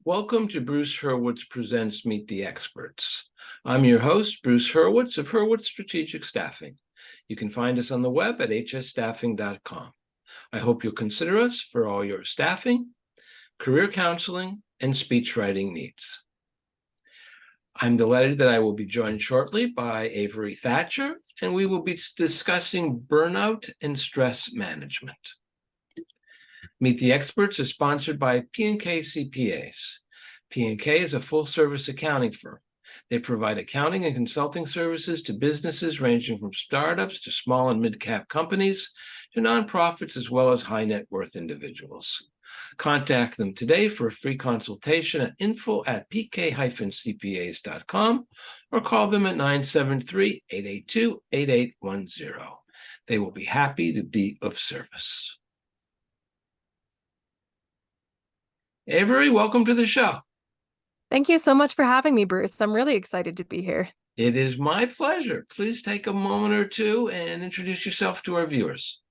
Welcome to Bruce Hurwitz Presents Meet the Experts. I'm your host, Bruce Hurwitz of Hurwitz Strategic Staffing. You can find us on the web at hsstaffing.com. I hope you'll consider us for all your staffing, career counseling, and speech writing needs. I'm delighted that I will be joined shortly by Avery Thatcher, and we will be discussing burnout and stress management. Meet the Experts is sponsored by P&K CPAs. P&K is a full-service accounting firm. They provide accounting and consulting services to businesses ranging from startups to small and mid-cap companies to nonprofits as well as high-net-worth individuals. Contact them today for a free consultation at info@pk-cpas.com or call them at 973-882-8810. They will be happy to be of service. Avery, welcome to the show. Thank you so much for having me, Bruce. I'm really excited to be here. It is my pleasure. Please take a moment or two and introduce yourself to our viewers.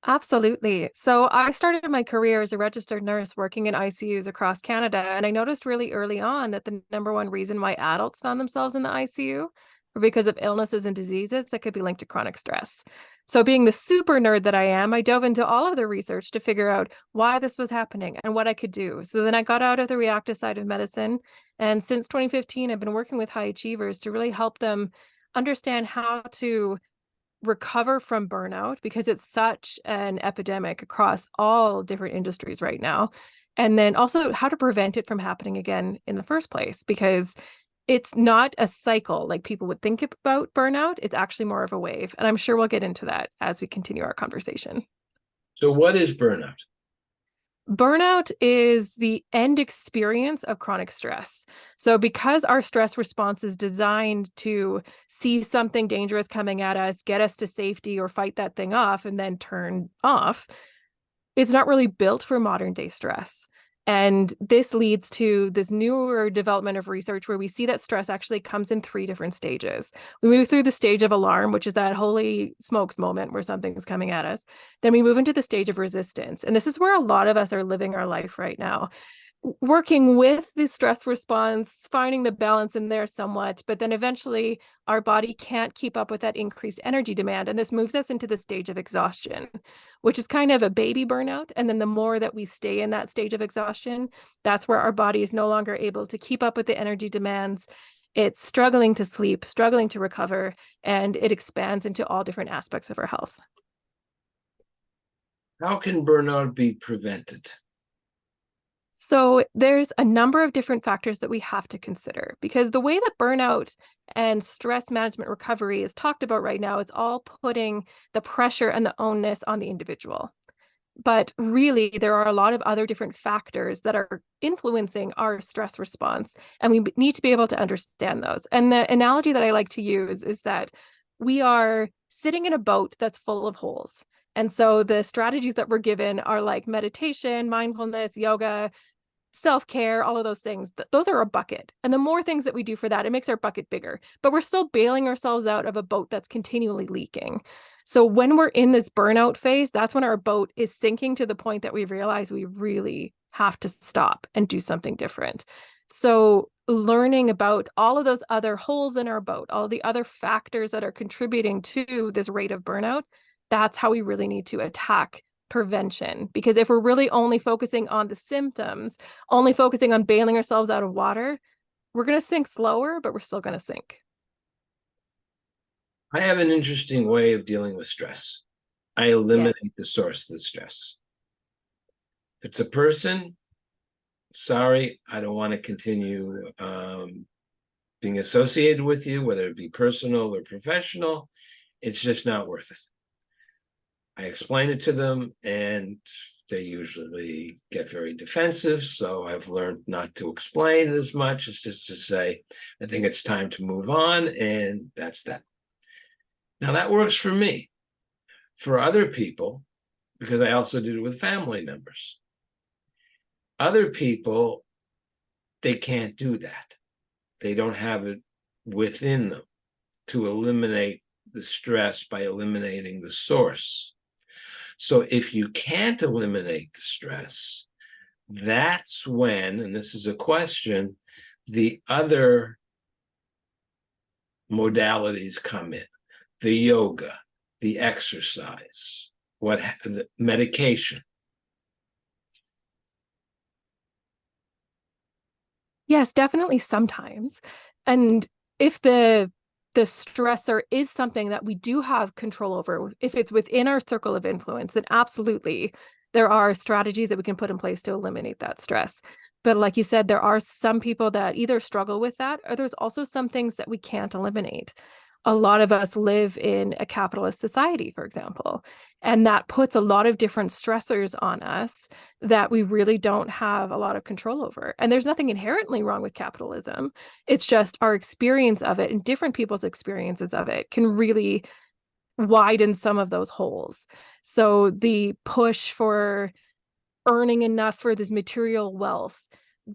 Absolutely. So I started my career as a registered nurse working in ICUs across Canada, and I noticed really early on that the number one reason why adults found themselves in the ICU were because of illnesses and diseases that could be linked to chronic stress. So being the super nerd that I am, I dove into all of the research to figure out why this was happening and what I could do. So then I got out of the reactive side of medicine, and since 2015, I've been working with high achievers to really help them understand how to recover from burnout, because it's such an epidemic across all different industries right now. And then also how to prevent it from happening again in the first place, because it's not a cycle like people would think about burnout. It's actually more of a wave. And I'm sure we'll get into that as we continue our conversation. So what is burnout? Burnout is the end experience of chronic stress. So because our stress response is designed to see something dangerous coming at us, get us to safety or fight that thing off and then turn off, it's not really built for modern day stress. And this leads to this newer development of research where we see that stress actually comes in 3 different stages. We move through the stage of alarm, which is that holy smokes moment where something's coming at us. Then we move into the stage of resistance. And this is where a lot of us are living our life right now, working with the stress response, finding the balance in there somewhat, but then eventually our body can't keep up with that increased energy demand. And this moves us into the stage of exhaustion, which is kind of a baby burnout. And then the more that we stay in that stage of exhaustion, that's where our body is no longer able to keep up with the energy demands. It's struggling to sleep, struggling to recover, and it expands into all different aspects of our health. How can burnout be prevented? So there's a number of different factors that we have to consider, because the way that burnout and stress management recovery is talked about right now, it's all putting the pressure and the onus on the individual. But really, there are a lot of other different factors that are influencing our stress response, and we need to be able to understand those. And the analogy that I like to use is that we are sitting in a boat that's full of holes. And so the strategies that we're given are like meditation, mindfulness, yoga, self-care, all of those things. Those are a bucket. And the more things that we do for that, it makes our bucket bigger. But we're still bailing ourselves out of a boat that's continually leaking. So when we're in this burnout phase, that's when our boat is sinking to the point that we realize we really have to stop and do something different. So learning about all of those other holes in our boat, all the other factors that are contributing to this rate of burnout, that's how we really need to attack prevention. Because if we're really only focusing on the symptoms, only focusing on bailing ourselves out of water, we're going to sink slower, but we're still going to sink. I have an interesting way of dealing with stress. I eliminate the source of the stress. If it's a person, sorry, I don't want to continue being associated with you, whether it be personal or professional. It's just not worth it. I explain it to them, and they usually get very defensive. So I've learned not to explain as much. It's just to say, I think it's time to move on, and that's that. Now, that works for me. For other people, because I also did it with family members, other people, they can't do that. They don't have it within them to eliminate the stress by eliminating the source. So if you can't eliminate the stress, that's when, and this is a question, the other modalities come in, the yoga, the exercise, the medication. Yes, definitely sometimes. And if the stressor is something that we do have control over, if it's within our circle of influence, then absolutely there are strategies that we can put in place to eliminate that stress. But like you said, there are some people that either struggle with that, or there's also some things that we can't eliminate. A lot of us live in a capitalist society, for example, and that puts a lot of different stressors on us that we really don't have a lot of control over. And there's nothing inherently wrong with capitalism. It's just our experience of it and different people's experiences of it can really widen some of those holes. So the push for earning enough for this material wealth,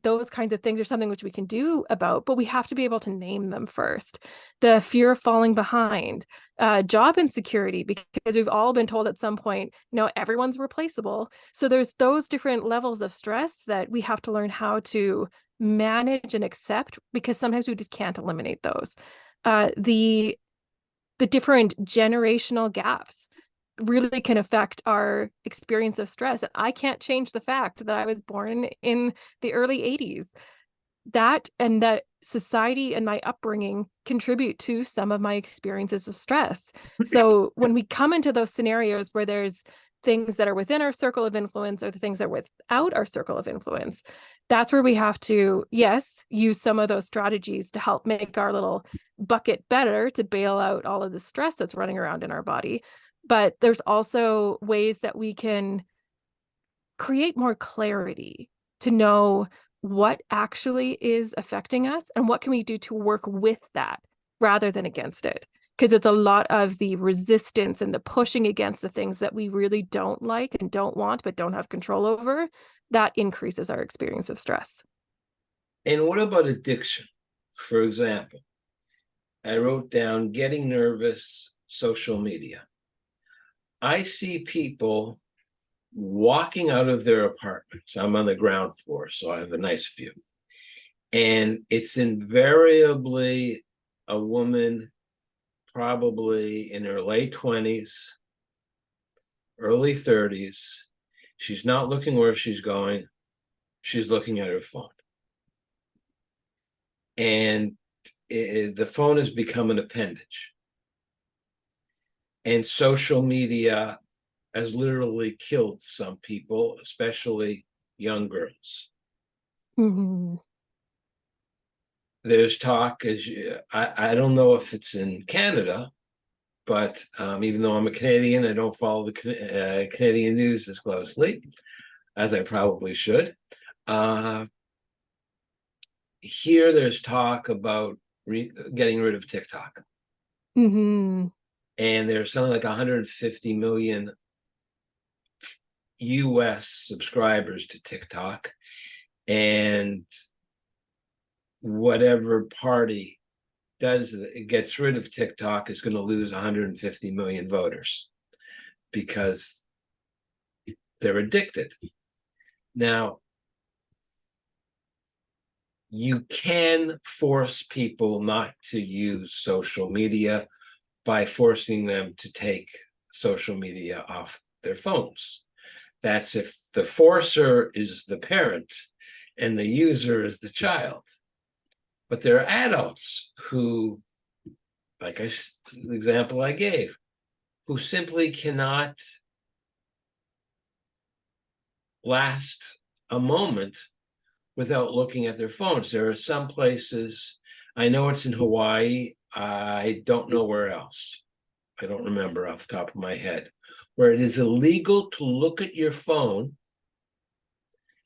those kinds of things are something which we can do about, but we have to be able to name them first. The fear of falling behind, job insecurity, because we've all been told at some point, everyone's replaceable. So there's those different levels of stress that we have to learn how to manage and accept, because sometimes we just can't eliminate those. The different generational gaps really can affect our experience of stress. And I can't change the fact that I was born in the early 80s. That and that society and my upbringing contribute to some of my experiences of stress. So when we come into those scenarios where there's things that are within our circle of influence or the things that are without our circle of influence, that's where we have to, yes, use some of those strategies to help make our little bucket better, to bail out all of the stress that's running around in our body. But there's also ways that we can create more clarity to know what actually is affecting us and what can we do to work with that rather than against it. Because it's a lot of the resistance and the pushing against the things that we really don't like and don't want, but don't have control over, that increases our experience of stress. And what about addiction? For example, I wrote down getting nervous, social media. I see people walking out of their apartments. I'm on the ground floor, so I have a nice view. And it's invariably a woman, probably in her late 20s, early 30s. She's not looking where she's going. She's looking at her phone. And the phone has become an appendage. And social media has literally killed some people, especially young girls. Mm-hmm. There's talk, I don't know if it's in Canada, but even though I'm a Canadian, I don't follow the Canadian news as closely as I probably should. Here, there's talk about getting rid of TikTok. Mm-hmm. And there's something like 150 million US subscribers to TikTok. And whatever party gets rid of TikTok is going to lose 150 million voters because they're addicted. Now, you can force people not to use social media by forcing them to take social media off their phones. That's if the forcer is the parent and the user is the child. But there are adults who, like the example I gave, who simply cannot last a moment without looking at their phones. There are some places, I know it's in Hawaii, I don't know where else. I don't remember off the top of my head, where it is illegal to look at your phone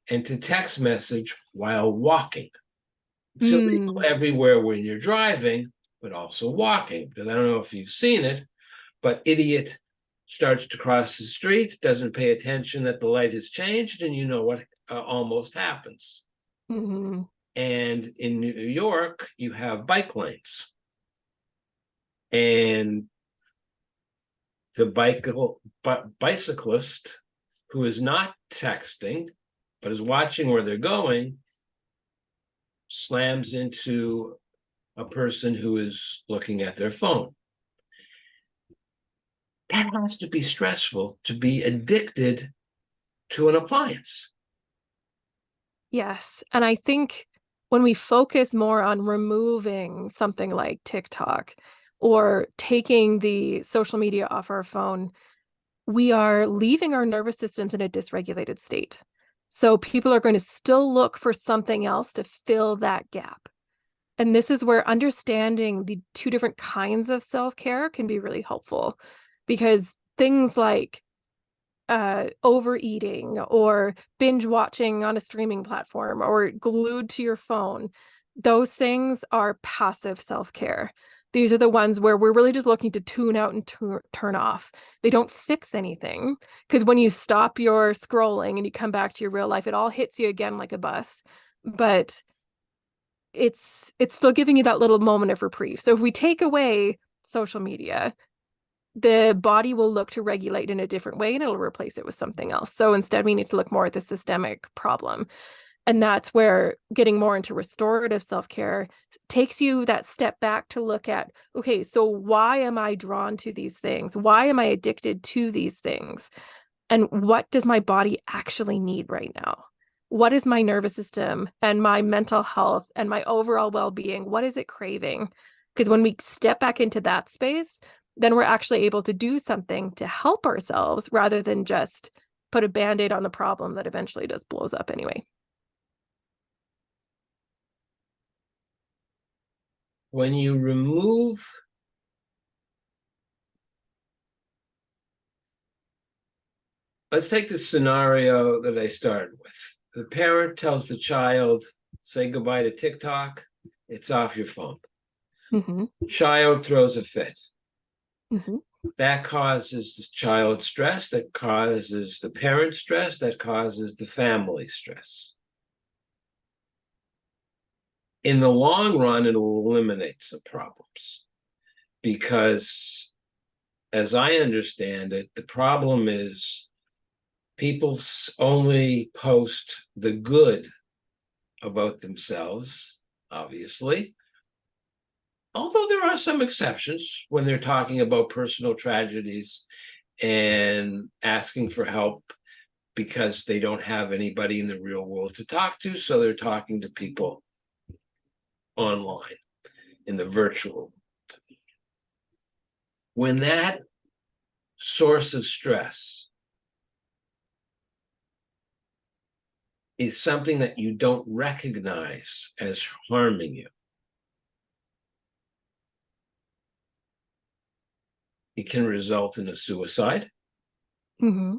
and to text message while walking. It's illegal everywhere when you're driving, but also walking. Because I don't know if you've seen it, but idiot starts to cross the street, doesn't pay attention that the light has changed, and you know what almost happens. Mm-hmm. And in New York, you have bike lanes. And the bicyclist who is not texting but is watching where they're going, slams into a person who is looking at their phone. That has to be stressful to be addicted to an appliance. Yes. And I think when we focus more on removing something like TikTok or taking the social media off our phone, we are leaving our nervous systems in a dysregulated state. So people are going to still look for something else to fill that gap. And this is where understanding the two different kinds of self-care can be really helpful, because things like overeating or binge watching on a streaming platform or glued to your phone, those things are passive self-care. These are the ones where we're really just looking to tune out and turn off. They don't fix anything, because when you stop your scrolling and you come back to your real life, it all hits you again like a bus. But it's still giving you that little moment of reprieve. So if we take away social media, the body will look to regulate in a different way and it'll replace it with something else. So instead, we need to look more at the systemic problem. And that's where getting more into restorative self-care takes you that step back to look at, okay, so why am I drawn to these things? Why am I addicted to these things? And what does my body actually need right now? What is my nervous system and my mental health and my overall well-being? What is it craving? Because when we step back into that space, then we're actually able to do something to help ourselves rather than just put a Band-Aid on the problem that eventually just blows up anyway. When you remove let's take the scenario that I started with. The parent tells the child, say goodbye to TikTok, it's off your phone. Mm-hmm. Child throws a fit. Mm-hmm. That causes the child stress, that causes the parent stress, that causes the family stress. In the long run, it will eliminate some problems, because as I understand it, the problem is people only post the good about themselves, obviously. Although there are some exceptions when they're talking about personal tragedies and asking for help because they don't have anybody in the real world to talk to, so they're talking to people online in the virtual world. When that source of stress is something that you don't recognize as harming you, it can result in a suicide. Mm-hmm.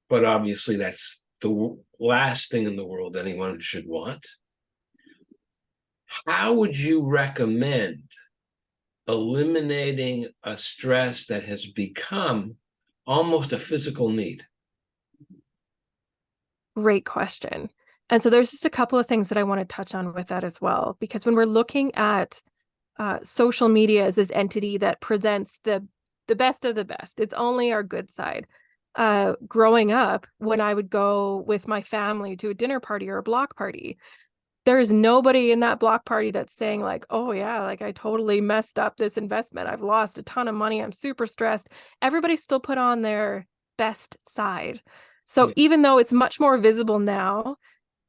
But obviously, that's the last thing in the world anyone should want. How would you recommend eliminating a stress that has become almost a physical need? Great question. And so there's just a couple of things that I want to touch on with that as well, because when we're looking at social media as this entity that presents the best of the best, it's only our good side. Growing up, when I would go with my family to a dinner party or a block party, there's nobody in that block party that's saying like, oh yeah, like I totally messed up this investment. I've lost a ton of money. I'm super stressed. Everybody still put on their best side. So even though it's much more visible now,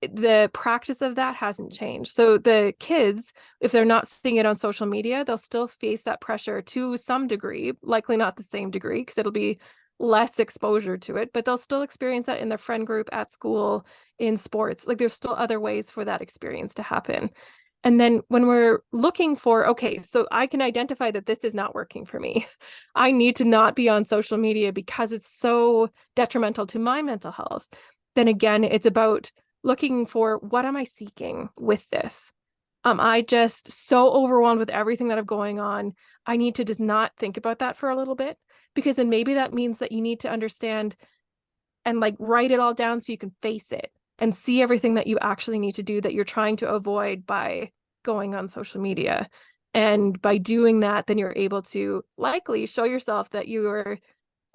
the practice of that hasn't changed. So the kids, if they're not seeing it on social media, they'll still face that pressure to some degree, likely not the same degree because it'll be less exposure to it, but they'll still experience that in their friend group, at school, in sports. Like there's still other ways for that experience to happen. And then when we're looking for, okay, so I can identify that this is not working for me. I need to not be on social media because it's so detrimental to my mental health. Then again, it's about looking for, what am I seeking with this? I just so overwhelmed with everything that I'm going on. I need to just not think about that for a little bit, because then maybe that means that you need to understand and like write it all down so you can face it and see everything that you actually need to do that you're trying to avoid by going on social media. And by doing that, then you're able to likely show yourself that you are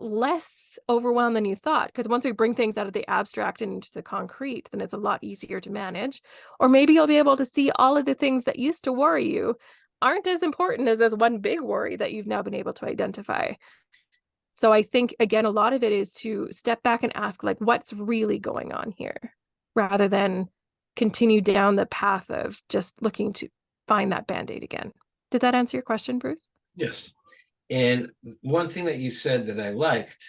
less overwhelmed than you thought. Because once we bring things out of the abstract and into the concrete, then it's a lot easier to manage. Or maybe you'll be able to see all of the things that used to worry you aren't as important as one big worry that you've now been able to identify. So I think, again, a lot of it is to step back and ask, like, what's really going on here, rather than continue down the path of just looking to find that Band-Aid again. Did that answer your question, Bruce? Yes. And one thing that you said that I liked,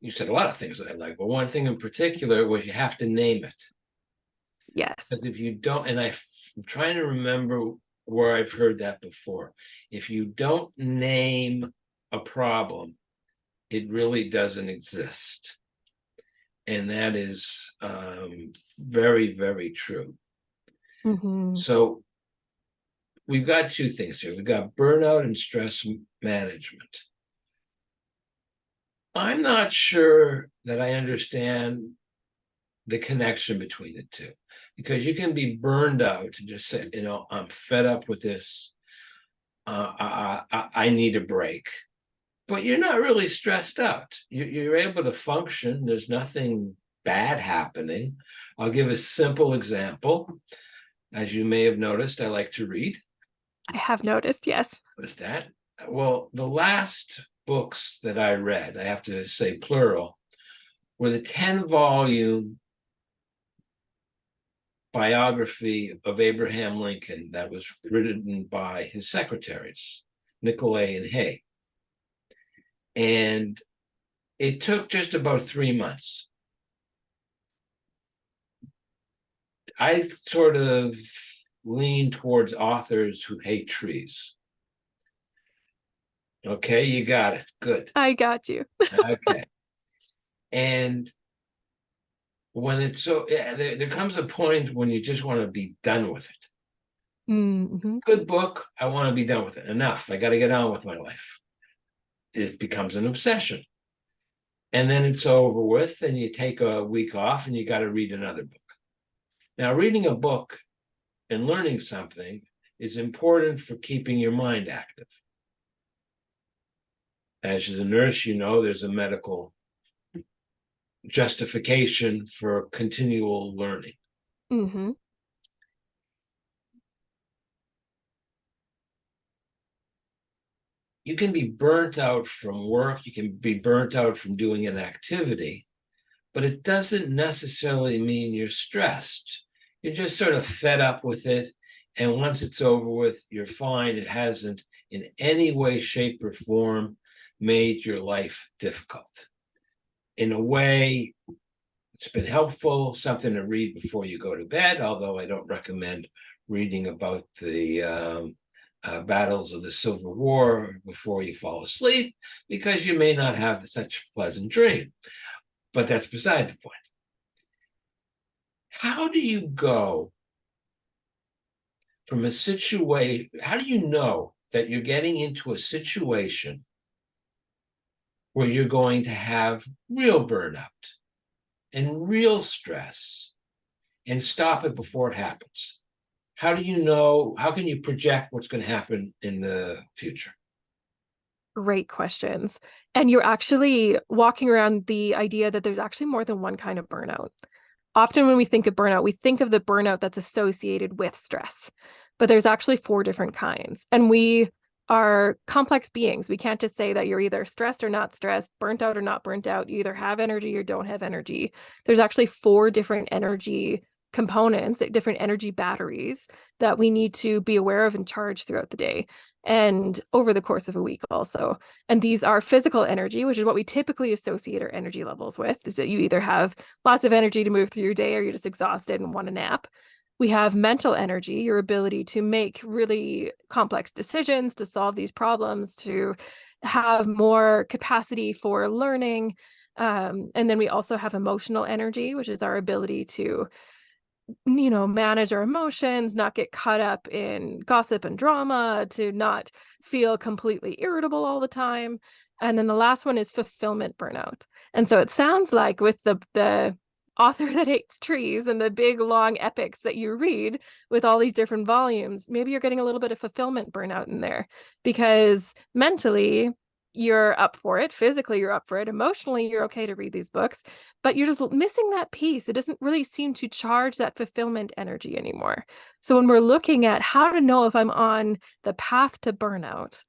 you said a lot of things that I like, but one thing in particular was you have to name it. Yes. Because if you don't, and I'm trying to remember where I've heard that before, if you don't name a problem, it really doesn't exist. And that is very, very true. Mm-hmm. So we've got two things here. We've got burnout and stress management. I'm not sure that I understand the connection between the two, because you can be burned out and just say, I'm fed up with this. I need a break. But you're not really stressed out. You're able to function. There's nothing bad happening. I'll give a simple example. As you may have noticed, I like to read. I have noticed, yes. What is that? Well, the last books that I read, I have to say plural, were the 10-volume biography of Abraham Lincoln that was written by his secretaries, Nicolay and Hay. And it took just about 3 months. I sort of lean towards authors who hate trees. Okay, you got it. Good. I got you. Okay. And when it's so, there comes a point when you just want to be done with it. Mm-hmm. Good book. I want to be done with it. Enough. I got to get on with my life. It becomes an obsession. And then it's over with, and you take a week off and you got to read another book. Now, reading a book and learning something is important for keeping your mind active. As a nurse, there's a medical justification for continual learning. Mm-hmm. You can be burnt out from work, you can be burnt out from doing an activity, but it doesn't necessarily mean you're stressed. You're just sort of fed up with it. And once it's over with, you're fine. It hasn't in any way, shape, or form made your life difficult. In a way, it's been helpful, something to read before you go to bed, although I don't recommend reading about the battles of the Civil War before you fall asleep, because you may not have such a pleasant dream. But that's beside the point. How do you go from a situation? How do you know that you're getting into a situation where you're going to have real burnout and real stress and stop it before it happens? How do you know? How can you project what's going to happen in the future? Great questions. And you're actually walking around the idea that there's actually more than one kind of burnout. Often when we think of burnout, we think of the burnout that's associated with stress, but there's actually 4 different kinds. And we are complex beings. We can't just say that you're either stressed or not stressed, burnt out or not burnt out. You either have energy or don't have energy. There's actually 4 different energy components, different energy batteries that we need to be aware of and charge throughout the day and over the course of a week also. And these are physical energy, which is what we typically associate our energy levels with, is that you either have lots of energy to move through your day or you're just exhausted and want a nap. We have mental energy, your ability to make really complex decisions, to solve these problems, to have more capacity for learning. And then we also have emotional energy, which is our ability to manage our emotions, not get caught up in gossip and drama, to not feel completely irritable all the time. And then the last one is fulfillment burnout. And so it sounds like with the author that hates trees and the big long epics that you read with all these different volumes, maybe you're getting a little bit of fulfillment burnout in there, because mentally you're up for it. Physically, you're up for it. Emotionally, you're okay to read these books, but you're just missing that piece. It doesn't really seem to charge that fulfillment energy anymore. So when we're looking at how to know if I'm on the path to burnout,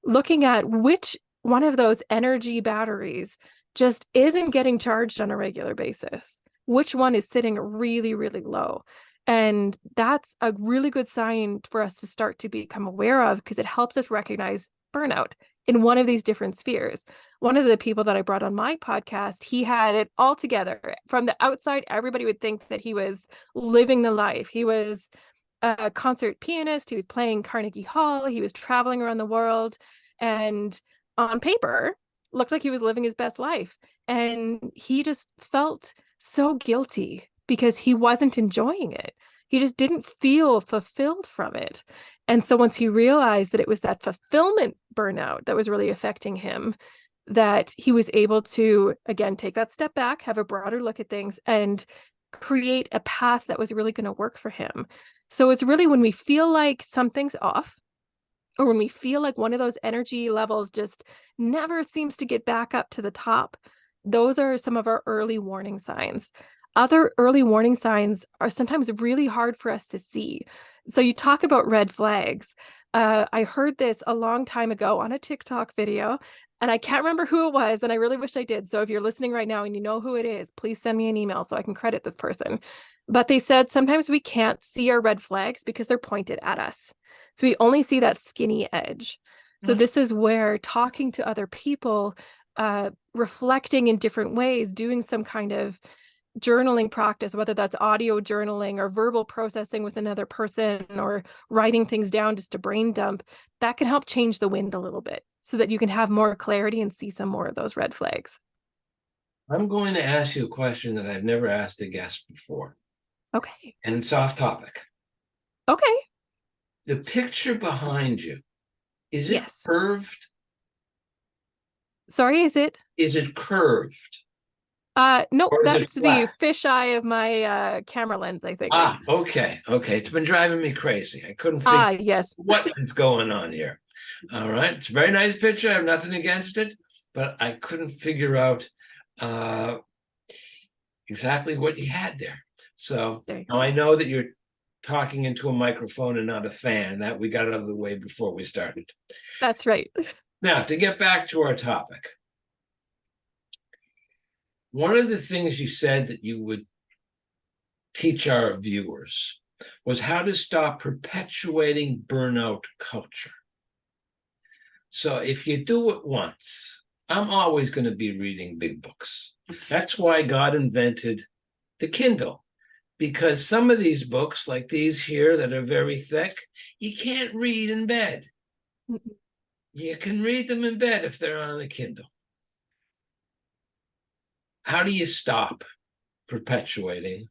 looking at which one of those energy batteries just isn't getting charged on a regular basis, which one is sitting really, really low. And that's a really good sign for us to start to become aware of, because it helps us recognize burnout in one of these different spheres. One of the people that I brought on my podcast, he had it all together. From the outside, everybody would think that he was living the life. He was a concert pianist. He was playing Carnegie Hall. He was traveling around the world. And on paper, looked like he was living his best life. And he just felt so guilty because he wasn't enjoying it. He just didn't feel fulfilled from it. And so once he realized that it was that fulfillment burnout that was really affecting him, that he was able to, again, take that step back, have a broader look at things, and create a path that was really going to work for him. So it's really when we feel like something's off, or when we feel like one of those energy levels just never seems to get back up to the top, those are some of our early warning signs. Other early warning signs are sometimes really hard for us to see. So you talk about red flags. I heard this a long time ago on a TikTok video, and I can't remember who it was, and I really wish I did. So if you're listening right now and you know who it is, please send me an email so I can credit this person. But they said sometimes we can't see our red flags because they're pointed at us. So we only see that skinny edge. So this is where talking to other people, reflecting in different ways, doing some kind of journaling practice, whether that's audio journaling or verbal processing with another person, or writing things down just to brain dump, that can help change the wind a little bit so that you can have more clarity and see some more of those red flags. I'm going to ask you a question that I've never asked a guest before. Okay. And it's off topic. Okay. The picture behind you, is it Yes. curved? Sorry, is it? Is it curved? Nope, Or is it that's the flat? fisheye of my camera lens, I think. Okay. It's been driving me crazy. I couldn't figure Yes. what is going on here. All right. It's a very nice picture. I have nothing against it, but I couldn't figure out exactly what you had there. So now I know that you're talking into a microphone and not a fan. That we got out of the way before we started. That's right. Now, to get back to our topic. One of the things you said that you would teach our viewers was how to stop perpetuating burnout culture. So if you do it once, I'm always going to be reading big books. That's why God invented the Kindle, because some of these books, like these here that are very thick, you can't read in bed. You can read them in bed if they're on the Kindle. How do you stop perpetuating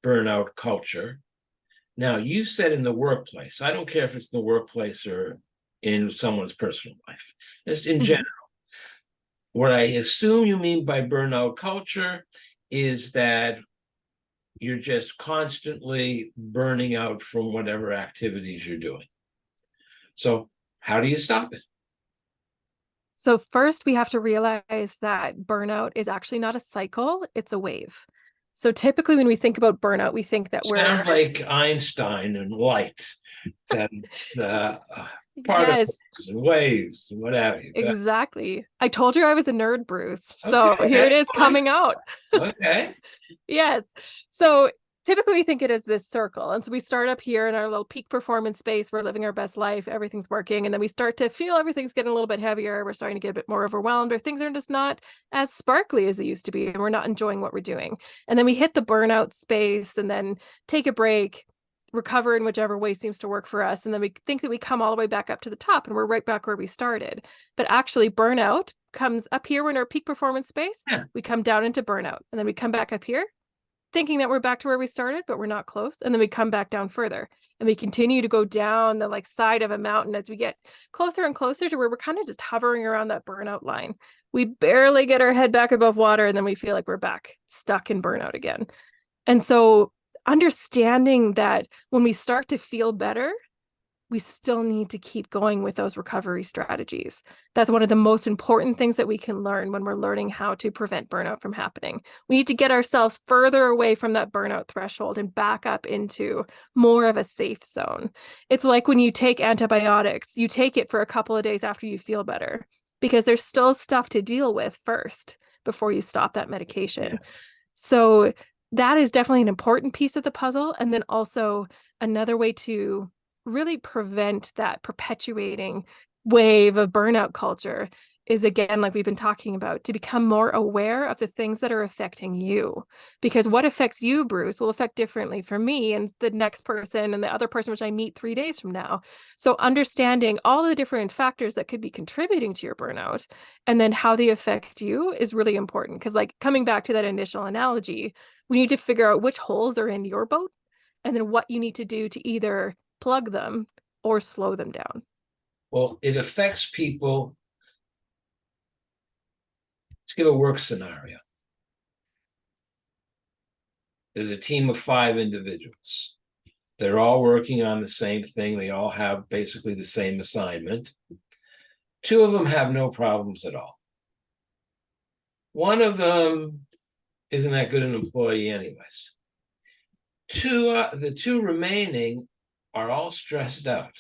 burnout culture? Now, you said in the workplace. I don't care if it's in the workplace or in someone's personal life, just in general. What I assume you mean by burnout culture is that you're just constantly burning out from whatever activities you're doing. So how do you stop it? So first, we have to realize that burnout is actually not a cycle, it's a wave. So typically when we think about burnout, we think that Sound like Einstein and light, that it's particles and waves and what have you. Exactly. I told you I was a nerd, Bruce. So here it is coming out. Okay. Yes. So typically we think it is this circle. And so we start up here in our little peak performance space. We're living our best life. Everything's working. And then we start to feel everything's getting a little bit heavier. We're starting to get a bit more overwhelmed, or things are just not as sparkly as they used to be. And we're not enjoying what we're doing. And then we hit the burnout space and then take a break, recover in whichever way seems to work for us. And then we think that we come all the way back up to the top and we're right back where we started. But actually burnout comes up here. We're in our peak performance space. Yeah. We come down into burnout, and then we come back up here thinking that we're back to where we started, but we're not close. And then we come back down further, and we continue to go down the side of a mountain as we get closer and closer to where we're kind of just hovering around that burnout line. We barely get our head back above water, and then we feel like we're back stuck in burnout again. And so understanding that when we start to feel better, we still need to keep going with those recovery strategies. That's one of the most important things that we can learn when we're learning how to prevent burnout from happening. We need to get ourselves further away from that burnout threshold and back up into more of a safe zone. It's like when you take antibiotics, you take it for a couple of days after you feel better, because there's still stuff to deal with first before you stop that medication. Yeah. So that is definitely an important piece of the puzzle. And then also another way to really prevent that perpetuating wave of burnout culture is, again, like we've been talking about, to become more aware of the things that are affecting you. Because what affects you, Bruce, will affect differently for me and the next person and the other person, which I meet 3 days from now. So understanding all the different factors that could be contributing to your burnout and then how they affect you is really important. Because, like, coming back to that initial analogy, we need to figure out which holes are in your boat and then what you need to do to either plug them or slow them down. Well, it affects people. Let's give a work scenario. There's a team of 5 individuals. They're all working on the same thing. They all have basically the same assignment. 2 of them have no problems at all. One of them isn't that good an employee anyways. The 2 remaining are all stressed out.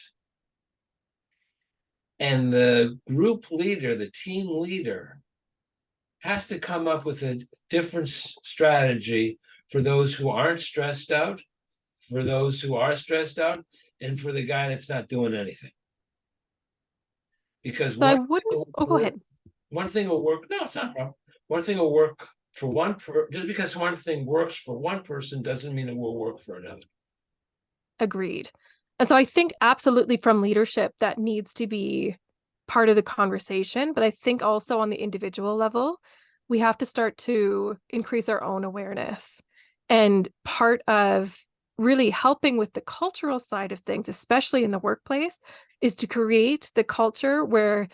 And the group leader, the team leader, has to come up with a different strategy for those who aren't stressed out, for those who are stressed out, and for the guy that's not doing anything. Because So I wouldn't, go ahead. One thing will work. No, it's not a problem. One thing will work for just because one thing works for one person doesn't mean it will work for another. Agreed. And so I think absolutely from leadership that needs to be part of the conversation. But I think also on the individual level, we have to start to increase our own awareness. And part of really helping with the cultural side of things, especially in the workplace, is to create the culture where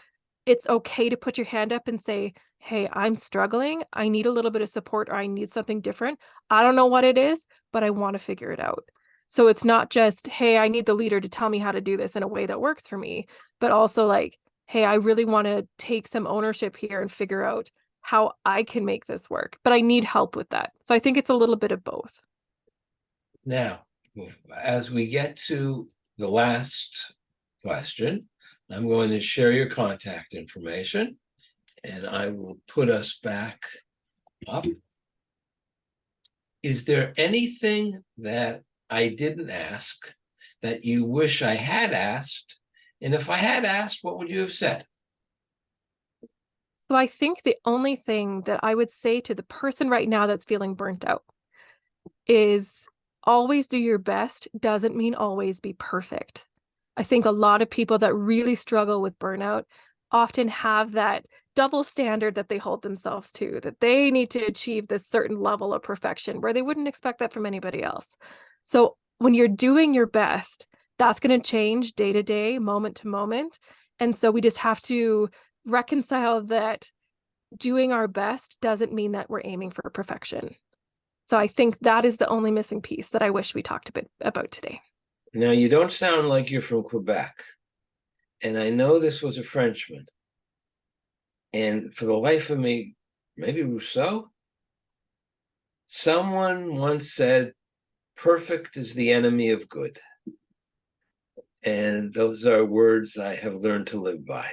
it's okay to put your hand up and say, hey, I'm struggling. I need a little bit of support, or I need something different. I don't know what it is, but I want to figure it out. So it's not just, hey, I need the leader to tell me how to do this in a way that works for me, but also like, hey, I really want to take some ownership here and figure out how I can make this work, but I need help with that. So I think it's a little bit of both. Now, as we get to the last question, I'm going to share your contact information, and I will put us back up. Is there anything that I didn't ask that you wish I had asked? And if I had asked, what would you have said? So I think the only thing that I would say to the person right now that's feeling burnt out is always do your best doesn't mean always be perfect. I think a lot of people that really struggle with burnout often have that double standard that they hold themselves to, that they need to achieve this certain level of perfection where they wouldn't expect that from anybody else. So when you're doing your best, that's going to change day to day, moment to moment. And so we just have to reconcile that doing our best doesn't mean that we're aiming for perfection. So I think that is the only missing piece that I wish we talked a bit about today. Now, you don't sound like you're from Quebec. And I know this was a Frenchman. And for the life of me, maybe Rousseau? Someone once said, perfect is the enemy of good. And those are words I have learned to live by,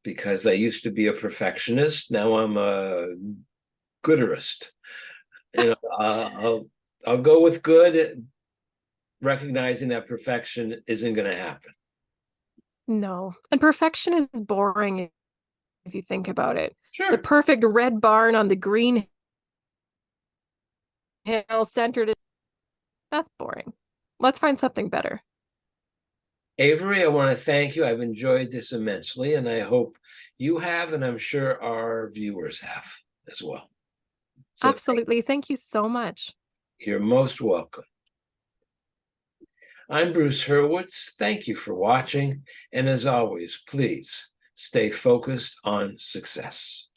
because I used to be a perfectionist. Now I'm a gooderist. You know, I'll go with good, recognizing that perfection isn't going to happen. No. And perfection is boring if you think about it. Sure. The perfect red barn on the green hill centered, that's boring. Let's find something better. Avery, I want to thank you. I've enjoyed this immensely, and I hope you have, and I'm sure our viewers have as well. So absolutely. Thank you so much. You're most welcome. I'm Bruce Hurwitz. Thank you for watching. And as always, please stay focused on success.